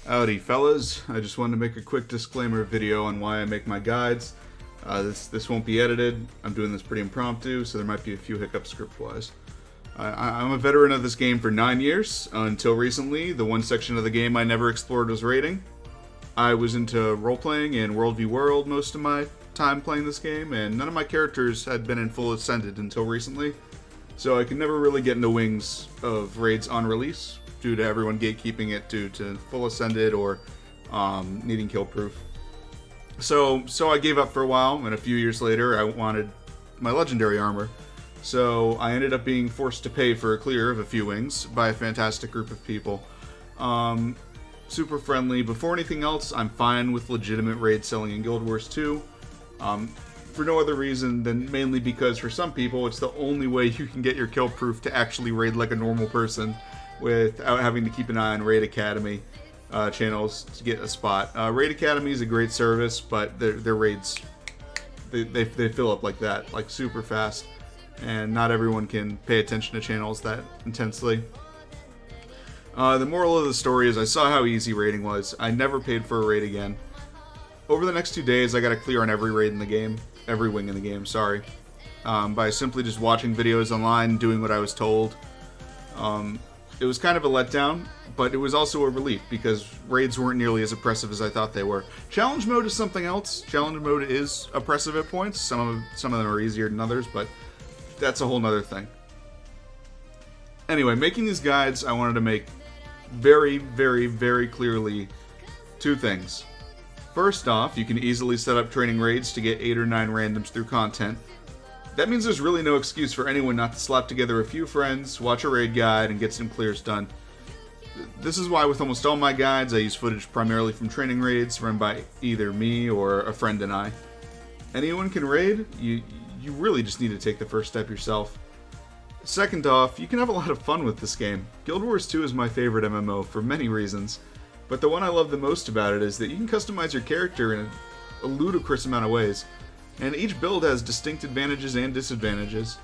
Howdy fellas, I just wanted to make a quick disclaimer video on why I make my guides. This won't be edited. I'm doing this pretty impromptu, so there might be a few hiccups script-wise. I'm a veteran of this game for 9 years. Until recently, the one section of the game I never explored was raiding. I was into role-playing and World v World most of my time playing this game, and none of my characters had been in full Ascended until recently, so I could never really get into wings of raids on release, due to everyone gatekeeping it due to full Ascended or needing kill proof. So I gave up for a while, and a few years later I wanted my legendary armor. So I ended up being forced to pay for a clear of a few wings by a fantastic group of people. Super friendly. Before anything else, I'm fine with legitimate raid selling in Guild Wars 2. For no other reason than mainly because for some people it's the only way you can get your kill proof to actually raid like a normal person without having to keep an eye on Raid Academy channels to get a spot. Raid Academy is a great service, but their raids, they fill up like that, like super fast, and not everyone can pay attention to channels that intensely. The moral of the story is I saw how easy raiding was. I never paid for a raid again. Over the next 2 days, I got a clear on every raid in the game, every wing in the game, sorry, by simply just watching videos online and doing what I was told. It was kind of a letdown, but it was also a relief because raids weren't nearly as oppressive as I thought they were. Challenge mode is something else. Challenge mode is oppressive at points. Some of them are easier than others, but that's a whole nother thing. Anyway, making these guides, I wanted to make very, very, very clearly two things. First off, you can easily set up training raids to get 8 or 9 randoms through content. That means there's really no excuse for anyone not to slap together a few friends, watch a raid guide, and get some clears done. This is why with almost all my guides I use footage primarily from training raids run by either me or a friend and I. Anyone can raid, you really just need to take the first step yourself. Second off, you can have a lot of fun with this game. Guild Wars 2 is my favorite MMO for many reasons, but the one I love the most about it is that you can customize your character in a ludicrous amount of ways. And each build has distinct advantages and disadvantages.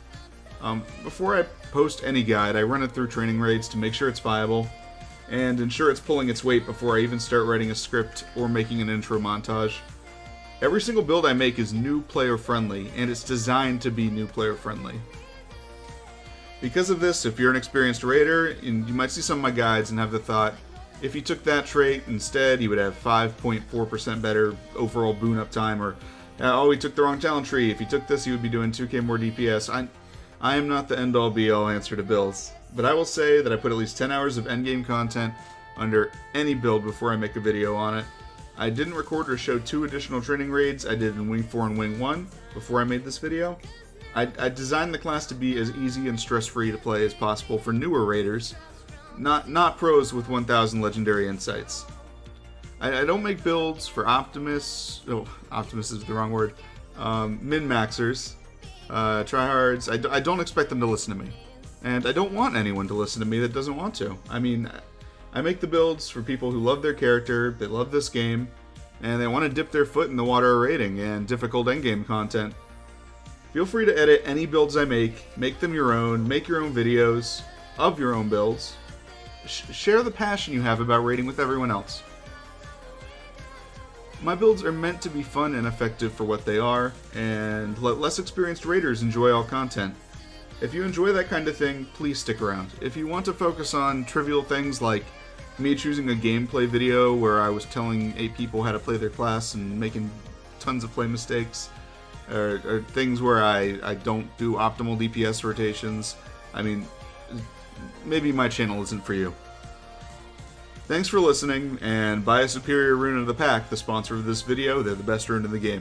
Before I post any guide, I run it through training raids to make sure it's viable, and ensure it's pulling its weight before I even start writing a script or making an intro montage. Every single build I make is new player friendly, and it's designed to be new player friendly. Because of this, if you're an experienced raider, and you might see some of my guides and have the thought, if you took that trait instead, you would have 5.4% better overall boon uptime, or oh, he took the wrong talent tree. If he took this, he would be doing 2k more DPS. I am not the end-all be-all answer to builds, but I will say that I put at least 10 hours of endgame content under any build before I make a video on it. I didn't record or show 2 additional training raids I did in Wing 4 and Wing 1 before I made this video. I designed the class to be as easy and stress-free to play as possible for newer raiders, not pros with 1000 legendary insights. I don't make builds for optimists. Oh, optimists is the wrong word. Min-maxers, tryhards. I don't expect them to listen to me. And I don't want anyone to listen to me that doesn't want to. I mean, I make the builds for people who love their character, they love this game, and they want to dip their foot in the water of raiding and difficult endgame content. Feel free to edit any builds I make them your own, make your own videos of your own builds. Share the passion you have about raiding with everyone else. My builds are meant to be fun and effective for what they are, and let less experienced raiders enjoy all content. If you enjoy that kind of thing, please stick around. If you want to focus on trivial things like me choosing a gameplay video where I was telling 8 people how to play their class and making tons of play mistakes, or things where I don't do optimal DPS rotations, I mean, maybe my channel isn't for you. Thanks for listening, and buy a superior rune of the pack, the sponsor of this video. They're the best rune in the game.